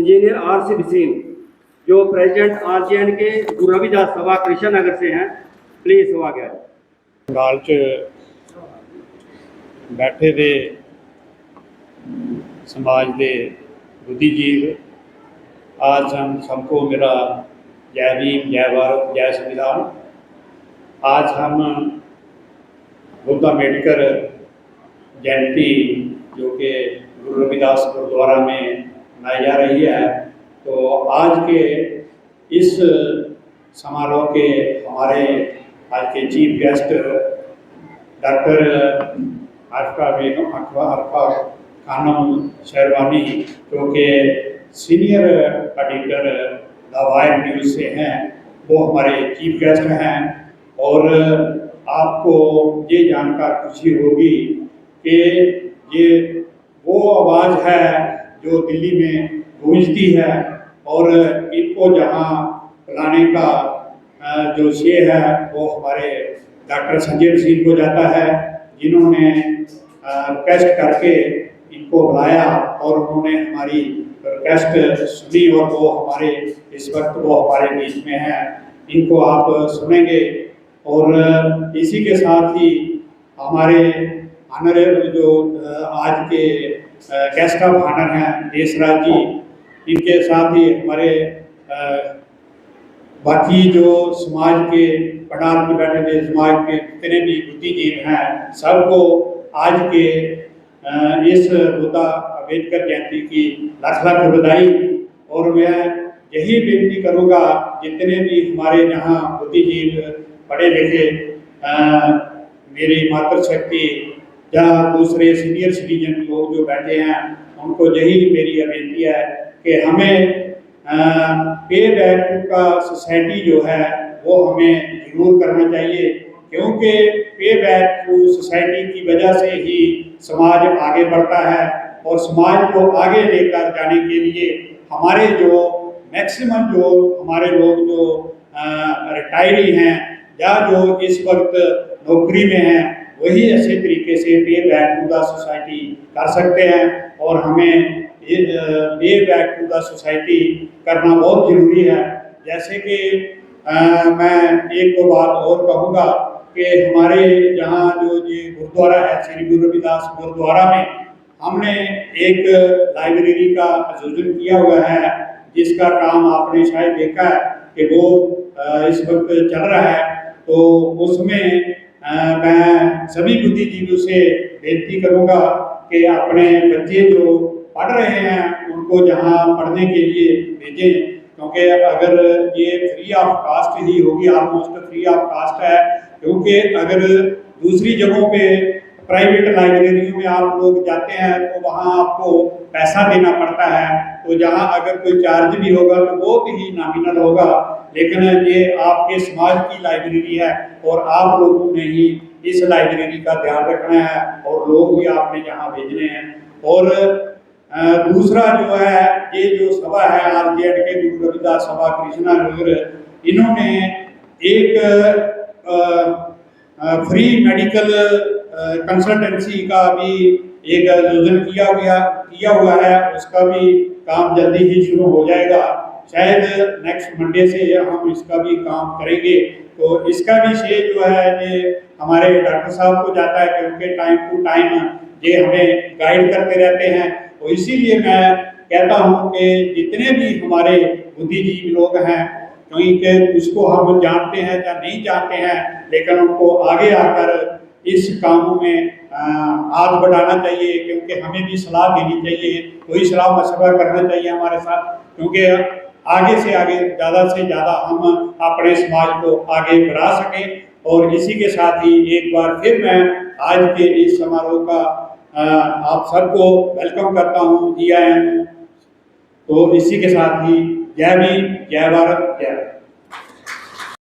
Engineer RC Bhasin, जो president RJN के गुरु रविदास सभा कृष्ण नगर से हैं, प्लीज सभा गया बंगाल च बैठे दे समाज के बुद्धिजीव, आज हम सबको मेरा जय भीम, जय भारत, जय संविधान। आज हम बुद्ध अम्बेडकर जयंती जो कि गुरु रविदास गुरुद्वारा में मनाई जा रही है, तो आज के इस समारोह के हमारे आज के चीफ गेस्ट डॉक्टर अरफा खानम शेरवानी, जो कि senior editor the wire news से हैं, वो हमारे चीफ गेस्ट हैं। और आपको ये जानकर खुशी होगी कि ये वो आवाज़ है जो दिल्ली में गूंजती है, और इनको जहाँ बुलाने का जो श्रेय है वो हमारे डॉक्टर संजय भसीन को जाता है, जिन्होंने रिक्वेस्ट करके इनको बुलाया और उन्होंने हमारी रिक्वेस्ट सुनी, और वो हमारे इस वक्त वो हमारे बीच में हैं। इनको आप सुनेंगे। और इसी के साथ ही हमारे ऑनरेबल जो आज के गेस्ट ऑफ ऑनर हैं देशराज जी, इनके साथ ही हमारे बाकी जो समाज के पंडाल में बैठे थे समाज के जितने भी बुद्धिजीव हैं, सबको आज के इस बुद्ध अम्बेडकर जयंती की लाख लाख बधाई। और मैं यही बेनती करूँगा, जितने भी हमारे यहाँ बुद्धिजीव पढ़े लिखे मेरी मातृशक्ति या दूसरे सीनियर सिटीजन लोग जो बैठे हैं, उनको यही मेरी बेनती है कि हमें पे बैक का सोसाइटी जो है वो हमें जरूर करना चाहिए, क्योंकि पे बैक टू सोसाइटी की वजह से ही समाज आगे बढ़ता है। और समाज को आगे लेकर जाने के लिए हमारे जो मैक्सिमम जो हमारे लोग जो रिटायरी हैं या जो इस वक्त नौकरी में हैं, वही अच्छे तरीके से पे बैक टू द सोसाइटी कर सकते हैं। और हमें पे बैक टू द सोसाइटी करना बहुत ज़रूरी है। जैसे कि मैं एक दो बात और कहूँगा कि हमारे यहाँ जो ये गुरुद्वारा है श्री गुरु रविदास गुरुद्वारा में, हमने एक लाइब्रेरी का आयोजन किया हुआ है, जिसका काम आपने शायद देखा है कि वो इस वक्त चल रहा है। तो उसमें मैं सभी बुद्धिजीवियों से बेनती करूँगा कि अपने बच्चे जो पढ़ रहे हैं उनको जहाँ पढ़ने के लिए भेजें, क्योंकि अगर ये फ्री ऑफ कास्ट ही होगी, ऑलमोस्ट फ्री ऑफ कास्ट है, क्योंकि अगर दूसरी जगहों पे प्राइवेट लाइब्रेरियों में आप लोग जाते हैं तो वहाँ आपको पैसा देना पड़ता है, तो जहाँ अगर कोई चार्ज भी होगा तो बहुत ही नॉमिनल होगा। लेकिन ये आपके समाज की लाइब्रेरी है और आप लोगों ने ही इस लाइब्रेरी का ध्यान रखना है और लोग भी आपने यहाँ भेजने हैं। और दूसरा जो है, ये जो सभा है RJN के गुरु रविदास सभा कृष्णा नगर, इन्होंने एक फ्री मेडिकल कंसल्टेंसी का भी एक आयोजन किया हुआ है। उसका भी काम जल्दी ही शुरू हो जाएगा, शायद नेक्स्ट मंडे से हम इसका भी काम करेंगे। तो इसका भी श्रेय जो है ये हमारे डॉक्टर साहब को जाता है, क्योंकि टाइम टू टाइम ये हमें गाइड करते रहते हैं। तो इसीलिए मैं कहता हूँ कि जितने भी हमारे बुद्धिजीवी लोग हैं, क्योंकि उसको हम जानते हैं या नहीं जानते हैं, लेकिन उनको आगे आकर इस कामों में हाथ बढ़ाना चाहिए, क्योंकि हमें भी सलाह देनी चाहिए, कोई सलाह मशवरा करना चाहिए हमारे साथ, क्योंकि आगे से आगे ज़्यादा से ज़्यादा हम अपने समाज को आगे बढ़ा सकें। और इसी के साथ ही एक बार फिर मैं आज के इस समारोह का आप सबको वेलकम करता हूँ, GIM। तो इसी के साथ ही जय भीम, जय भारत, जय।